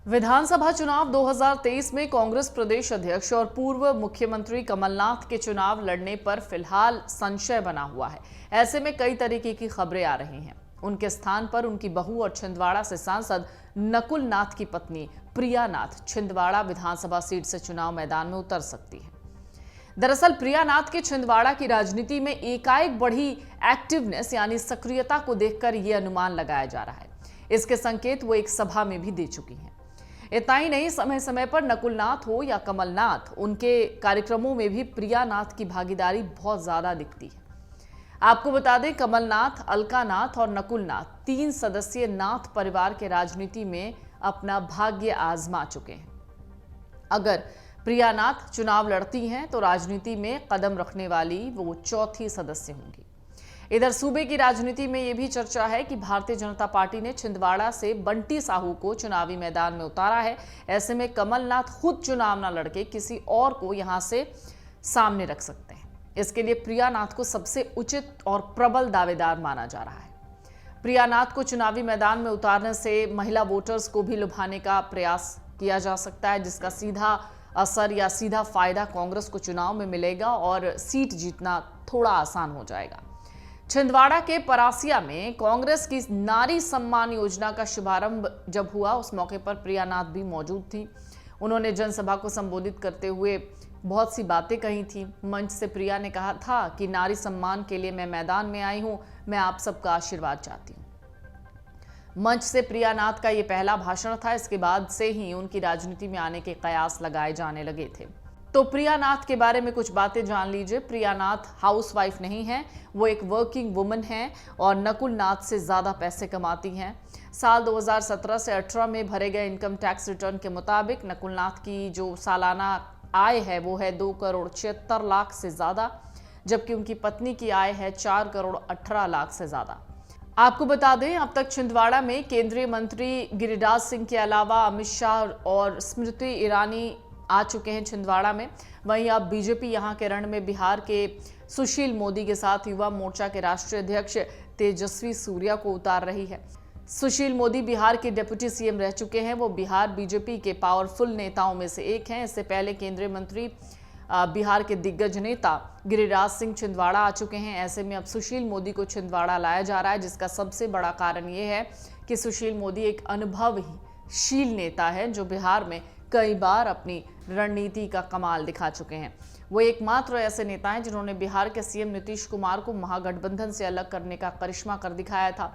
विधानसभा चुनाव 2023 में कांग्रेस प्रदेश अध्यक्ष और पूर्व मुख्यमंत्री कमलनाथ के चुनाव लड़ने पर फिलहाल संशय बना हुआ है। ऐसे में कई तरीके की खबरें आ रही हैं। उनके स्थान पर उनकी बहू और छिंदवाड़ा से सांसद नकुल नाथ की पत्नी प्रिया नाथ छिंदवाड़ा विधानसभा सीट से चुनाव मैदान में उतर सकती है। दरअसल प्रिया नाथ के छिंदवाड़ा की राजनीति में एकाएक बढ़ी एक्टिवनेस यानी सक्रियता को देखकर यह अनुमान लगाया जा रहा है। इसके संकेत वो एक सभा में भी दे चुकी हैं। इतना ही नहीं, समय समय पर नकुल नाथ हो या कमलनाथ, उनके कार्यक्रमों में भी प्रिया नाथ की भागीदारी बहुत ज्यादा दिखती है। आपको बता दें, कमलनाथ, अलका नाथ और नकुल नाथ 3 सदस्यीय नाथ परिवार के राजनीति में अपना भाग्य आजमा चुके हैं। अगर प्रिया नाथ चुनाव लड़ती हैं तो राजनीति में कदम रखने वाली वो चौथी सदस्य होंगी। इधर सूबे की राजनीति में यह भी चर्चा है कि भारतीय जनता पार्टी ने छिंदवाड़ा से बंटी साहू को चुनावी मैदान में उतारा है। ऐसे में कमलनाथ खुद चुनाव न लड़के किसी और को यहां से सामने रख सकते हैं। इसके लिए प्रिया नाथ को सबसे उचित और प्रबल दावेदार माना जा रहा है। प्रिया नाथ को चुनावी मैदान में उतारने से महिला वोटर्स को भी लुभाने का प्रयास किया जा सकता है, जिसका सीधा असर या सीधा फायदा कांग्रेस को चुनाव में मिलेगा और सीट जीतना थोड़ा आसान हो जाएगा। छिंदवाड़ा के परासिया में कांग्रेस की नारी सम्मान योजना का शुभारंभ जब हुआ, उस मौके पर प्रिया नाथ भी मौजूद थी। उन्होंने जनसभा को संबोधित करते हुए बहुत सी बातें कही थी। मंच से प्रिया ने कहा था कि नारी सम्मान के लिए मैं मैदान में आई हूं, मैं आप सबका आशीर्वाद चाहती हूं। मंच से प्रिया नाथ का ये पहला भाषण था। इसके बाद से ही उनकी राजनीति में आने के कयास लगाए जाने लगे थे। तो प्रिया नाथ के बारे में कुछ बातें जान लीजिए। प्रिया नाथ हाउसवाइफ नहीं है, वो एक वर्किंग वुमन है और नकुल नाथ से ज्यादा पैसे कमाती हैं। साल 2017 से 18 में भरे गए इनकम टैक्स रिटर्न के मुताबिक नकुल नाथ की जो सालाना आय है वो है 2 करोड़ 76 लाख से ज्यादा, जबकि उनकी पत्नी की आय है 4 करोड़ 18 लाख से ज्यादा। आपको बता दें, अब तक छिंदवाड़ा में केंद्रीय मंत्री गिरिराज सिंह के अलावा अमित शाह और स्मृति ईरानी आ चुके हैं छिंदवाड़ा में। वहीं अब बीजेपी यहां के रण में बिहार के सुशील मोदी के साथ युवा मोर्चा के राष्ट्रीय अध्यक्ष तेजस्वी सूर्या को उतार रही है। सुशील मोदी बिहार के डिप्टी सीएम रह चुके हैं। वो बिहार बीजेपी के पावरफुल नेताओं में से एक हैं। इससे पहले केंद्रीय मंत्री बिहार के दिग्गज नेता गिरिराज सिंह छिंदवाड़ा आ चुके हैं। ऐसे में अब सुशील मोदी को छिंदवाड़ा लाया जा रहा है, जिसका सबसे बड़ा कारण ये है कि सुशील मोदी एक अनुभवशील नेता है जो बिहार में कई बार अपनी रणनीति का कमाल दिखा चुके हैं। वो एकमात्र ऐसे नेता हैं जिन्होंने बिहार के सीएम नीतीश कुमार को महागठबंधन से अलग करने का करिश्मा कर दिखाया था।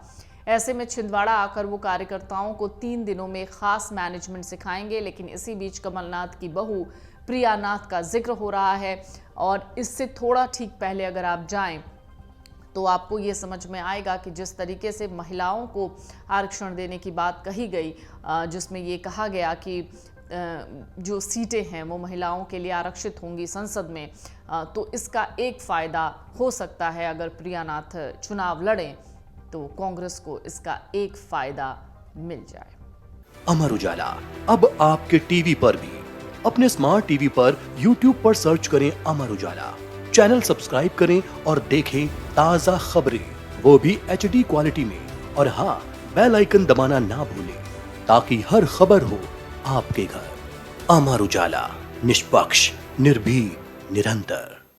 ऐसे में छिंदवाड़ा आकर वो कार्यकर्ताओं को 3 दिनों में खास मैनेजमेंट सिखाएंगे। लेकिन इसी बीच कमलनाथ की बहू प्रिया नाथ का जिक्र हो रहा है और इससे थोड़ा ठीक पहले अगर आप जाएं तो आपको ये समझ में आएगा कि जिस तरीके से महिलाओं को आरक्षण देने की बात कही गई, जिसमें ये कहा गया कि जो सीटें हैं वो महिलाओं के लिए आरक्षित होंगी संसद में, तो इसका एक फायदा हो सकता है। अगर प्रिया नाथ चुनाव लड़ें तो कांग्रेस को इसका एक फायदा मिल जाए। अमर उजाला अब आपके टीवी पर भी। अपने स्मार्ट टीवी पर YouTube पर सर्च करें अमर उजाला, चैनल सब्सक्राइब करें और देखें ताजा खबरें, वो भी HD क्वालिटी में। और हाँ, बेल आइकन दबाना ना भूलें ताकि हर खबर हो आपके घर। अमर उजाला, निष्पक्ष, निर्भीक, निरंतर।